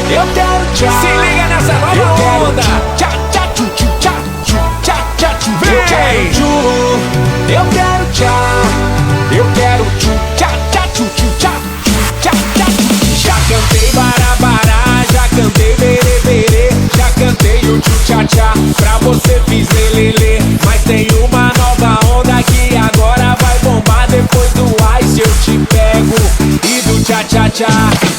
Eu quero tchá. Se liga nessa nova onda. Tchá, tchá, tchu, tchu, tchá, tchu, tchá, tchá, tchu. Eu quero tchu. Eu quero tchá. Eu quero tchu, tchá, tchá, tchu, tchu, tchá, tchu, tchá, tchá, tchu. Já cantei barabará, já cantei berê, berê, já cantei o tchu, tchá, tchá. Pra você fiz lelele. Mas tem uma nova onda que agora vai bombar. Depois do ice eu te pego e do tchá, tchá, tchá.